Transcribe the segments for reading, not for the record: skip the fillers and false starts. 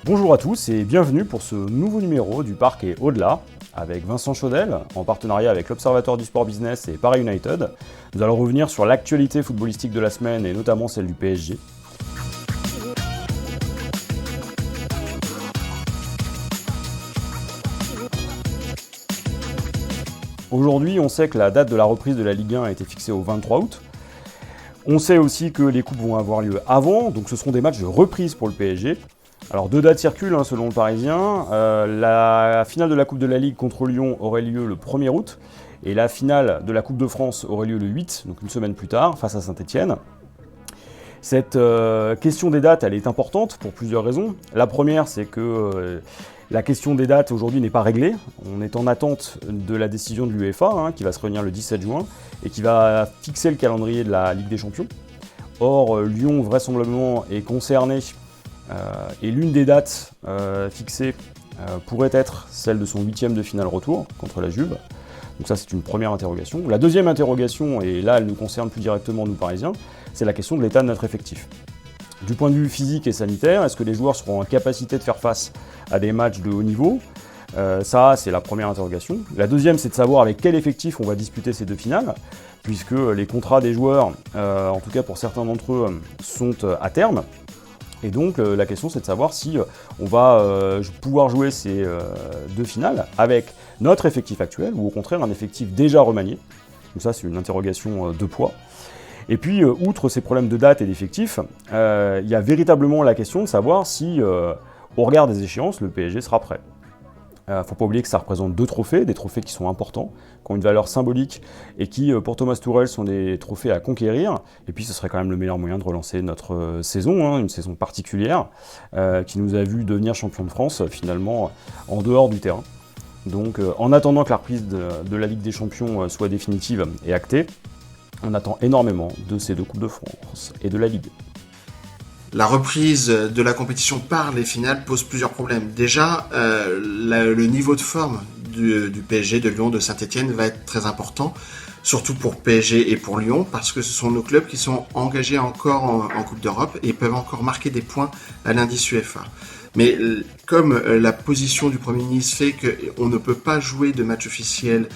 Bonjour à tous et bienvenue pour ce nouveau numéro du Parc et au-delà avec Vincent Chaudel en partenariat avec l'Observatoire du Sport Business et Paris United. Nous allons revenir sur l'actualité footballistique de la semaine et notamment celle du PSG. Aujourd'hui, on sait que la date de la reprise de la Ligue 1 a été fixée au 23 août. On sait aussi que les coupes vont avoir lieu avant, donc ce seront des matchs de reprise pour le PSG. Alors deux dates circulent selon le Parisien. La finale de la Coupe de la Ligue contre Lyon aurait lieu le 1er août et la finale de la Coupe de France aurait lieu le 8, donc une semaine plus tard, face à Saint-Etienne. Cette question des dates, elle est importante pour plusieurs raisons. La première, c'est que la question des dates aujourd'hui n'est pas réglée. On est en attente de la décision de l'UEFA, qui va se réunir le 17 juin et qui va fixer le calendrier de la Ligue des Champions. Or, Lyon, vraisemblablement, est concerné et l'une des dates fixées pourrait être celle de son 8e de finale retour contre la Juve. Donc ça, c'est une première interrogation. La deuxième interrogation, et là elle nous concerne plus directement nous Parisiens, c'est la question de l'état de notre effectif. Du point de vue physique et sanitaire, est-ce que les joueurs seront en capacité de faire face à des matchs de haut niveau ? Ça, c'est la première interrogation. La deuxième, c'est de savoir avec quel effectif on va disputer ces deux finales, puisque les contrats des joueurs, en tout cas pour certains d'entre eux, sont à terme. Et donc la question c'est de savoir si on va pouvoir jouer ces deux finales avec notre effectif actuel ou au contraire un effectif déjà remanié. Donc ça c'est une interrogation de poids. Et puis outre ces problèmes de date et d'effectifs, il y a véritablement la question de savoir si au regard des échéances le PSG sera prêt. Faut pas oublier que ça représente deux trophées, des trophées qui sont importants, qui ont une valeur symbolique et qui, pour Thomas Tuchel, sont des trophées à conquérir. Et puis ce serait quand même le meilleur moyen de relancer notre saison, une saison particulière, qui nous a vu devenir champion de France, finalement, en dehors du terrain. Donc en attendant que la reprise de la Ligue des Champions soit définitive et actée, on attend énormément de ces deux Coupes de France et de la Ligue. La reprise de la compétition par les finales pose plusieurs problèmes. Déjà, le niveau de forme du PSG, de Lyon, de Saint-Etienne va être très important, surtout pour PSG et pour Lyon, parce que ce sont nos clubs qui sont engagés encore en Coupe d'Europe et peuvent encore marquer des points à l'indice UEFA. Mais comme la position du Premier ministre fait qu'on ne peut pas jouer de match officiel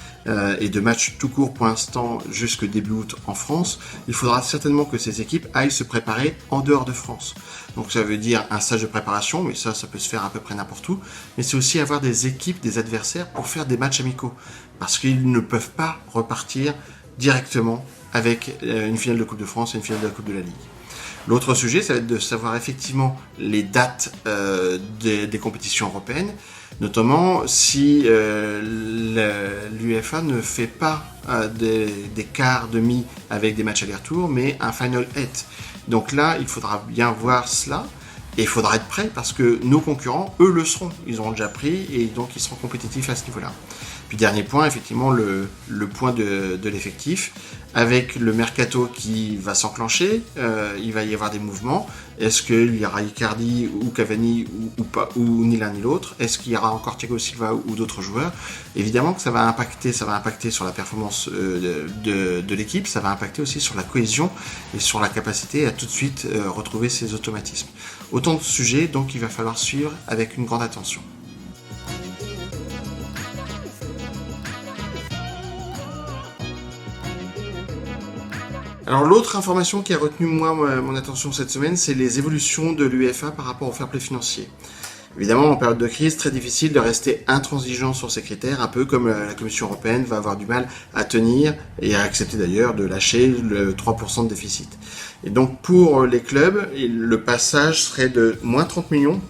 et de match tout court pour l'instant jusque début août en France, il faudra certainement que ces équipes aillent se préparer en dehors de France. Donc ça veut dire un stage de préparation, mais ça peut se faire à peu près n'importe où. Mais c'est aussi avoir des équipes, des adversaires pour faire des matchs amicaux. Parce qu'ils ne peuvent pas repartir directement avec une finale de Coupe de France et une finale de la Coupe de la Ligue. L'autre sujet, ça va être de savoir effectivement les dates des compétitions européennes, notamment si l'UEFA ne fait pas des quarts, demi avec des matchs aller-retour, mais un Final 8. Donc là, il faudra bien voir cela. Et il faudra être prêt parce que nos concurrents, eux, le seront. Ils auront déjà pris et donc ils seront compétitifs à ce niveau-là. Puis dernier point, effectivement, le point de l'effectif. Avec le mercato qui va s'enclencher, il va y avoir des mouvements. Est-ce qu'il y aura Icardi ou Cavani ou pas, ou ni l'un ni l'autre ? Est-ce qu'il y aura encore Thiago Silva ou d'autres joueurs ? Évidemment que ça va impacter sur la performance de l'équipe, ça va impacter aussi sur la cohésion et sur la capacité à tout de suite retrouver ses automatismes. Autant de sujets donc il va falloir suivre avec une grande attention. Alors l'autre information qui a retenu mon attention cette semaine, c'est les évolutions de l'UEFA par rapport au fair play financier. Évidemment, en période de crise, très difficile de rester intransigeant sur ces critères, un peu comme la Commission européenne va avoir du mal à tenir et à accepter d'ailleurs de lâcher le 3% de déficit. Et donc pour les clubs, le passage serait de moins 30 millions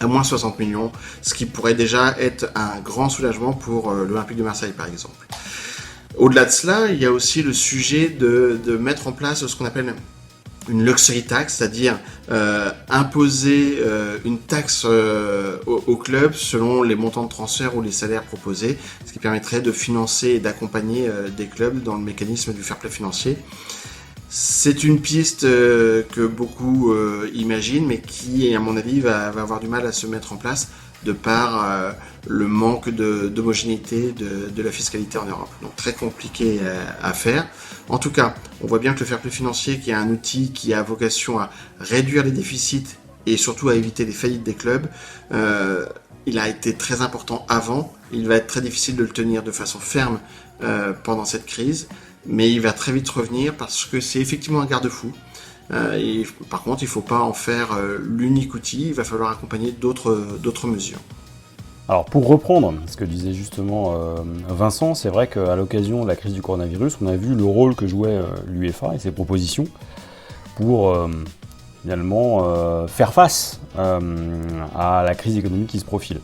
à moins 60 millions, ce qui pourrait déjà être un grand soulagement pour l'Olympique de Marseille par exemple. Au-delà de cela, il y a aussi le sujet de mettre en place ce qu'on appelle une luxury tax, c'est-à-dire imposer une taxe au club selon les montants de transfert ou les salaires proposés, ce qui permettrait de financer et d'accompagner des clubs dans le mécanisme du fair play financier. C'est une piste que beaucoup imaginent, mais qui, à mon avis, va avoir du mal à se mettre en place de par le manque d'homogénéité de la fiscalité en Europe. Donc très compliqué à faire. En tout cas, on voit bien que le fair play financier, qui est un outil qui a vocation à réduire les déficits et surtout à éviter les faillites des clubs, il a été très important avant. Il va être très difficile de le tenir de façon ferme pendant cette crise, mais il va très vite revenir parce que c'est effectivement un garde-fou. Par contre, il ne faut pas en faire l'unique outil, il va falloir accompagner d'autres mesures. Alors pour reprendre ce que disait justement Vincent, c'est vrai qu'à l'occasion de la crise du coronavirus, on a vu le rôle que jouait l'UEFA et ses propositions pour finalement faire face à la crise économique qui se profile.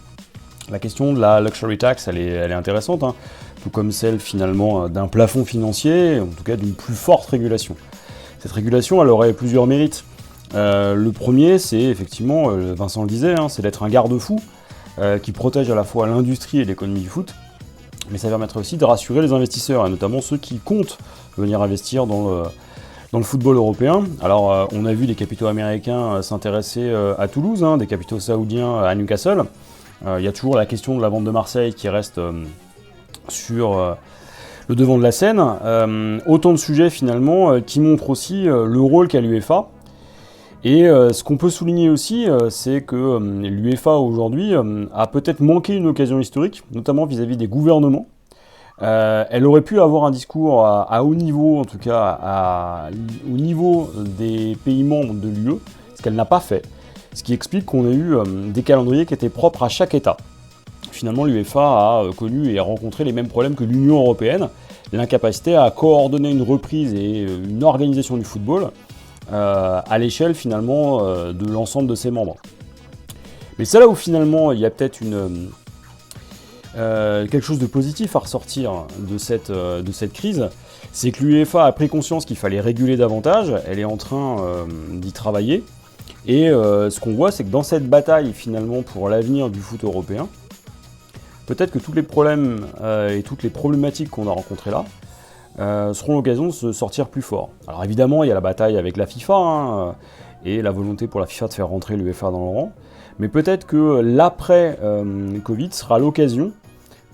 La question de la luxury tax, elle est intéressante, hein, tout comme celle finalement d'un plafond financier, en tout cas d'une plus forte régulation. Cette régulation, elle aurait plusieurs mérites. Le premier, c'est effectivement, Vincent le disait, hein, c'est d'être un garde-fou qui protège à la fois l'industrie et l'économie du foot, mais ça permettrait aussi de rassurer les investisseurs, et notamment ceux qui comptent venir investir dans le football européen. Alors, on a vu des capitaux américains s'intéresser à Toulouse, hein, des capitaux saoudiens à Newcastle. Il y a toujours la question de la vente de Marseille qui reste sur le devant de la scène. Autant de sujets finalement qui montrent aussi le rôle qu'a l'UEFA. Et ce qu'on peut souligner aussi, c'est que l'UEFA aujourd'hui a peut-être manqué une occasion historique, notamment vis-à-vis des gouvernements. Elle aurait pu avoir un discours à haut niveau, en tout cas au niveau des pays membres de l'UE, ce qu'elle n'a pas fait. Ce qui explique qu'on a eu des calendriers qui étaient propres à chaque État. Finalement, l'UEFA a connu et a rencontré les mêmes problèmes que l'Union européenne, l'incapacité à coordonner une reprise et une organisation du football à l'échelle finalement de l'ensemble de ses membres. Mais c'est là où finalement il y a peut-être quelque chose de positif à ressortir de cette crise, c'est que l'UEFA a pris conscience qu'il fallait réguler davantage, elle est en train d'y travailler, et ce qu'on voit c'est que dans cette bataille finalement pour l'avenir du foot européen, peut-être que tous les problèmes et toutes les problématiques qu'on a rencontrées là seront l'occasion de se sortir plus fort. Alors évidemment, il y a la bataille avec la FIFA hein, et la volonté pour la FIFA de faire rentrer l'UEFA dans le rang, mais peut-être que l'après-Covid sera l'occasion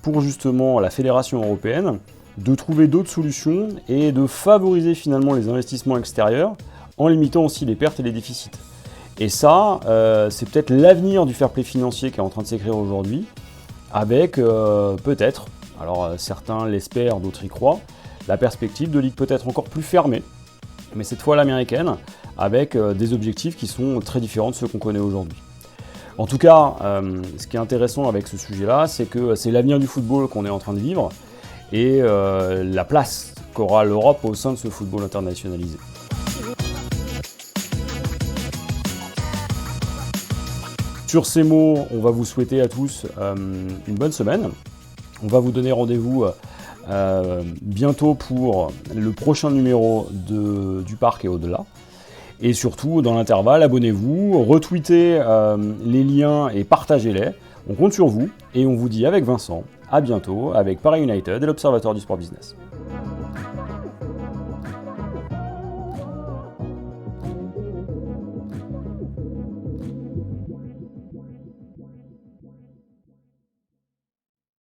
pour justement la Fédération européenne de trouver d'autres solutions et de favoriser finalement les investissements extérieurs en limitant aussi les pertes et les déficits. Et ça, c'est peut-être l'avenir du fair play financier qui est en train de s'écrire aujourd'hui, avec peut-être, alors certains l'espèrent, d'autres y croient, la perspective de ligues peut-être encore plus fermées, mais cette fois l'américaine, avec des objectifs qui sont très différents de ceux qu'on connaît aujourd'hui. En tout cas, ce qui est intéressant avec ce sujet-là, c'est que c'est l'avenir du football qu'on est en train de vivre, et la place qu'aura l'Europe au sein de ce football internationalisé. Sur ces mots, on va vous souhaiter à tous une bonne semaine. On va vous donner rendez-vous bientôt pour le prochain numéro du Parc et au-delà. Et surtout, dans l'intervalle, abonnez-vous, retweetez les liens et partagez-les. On compte sur vous et on vous dit avec Vincent, à bientôt avec Paris United et l'Observatoire du Sport Business.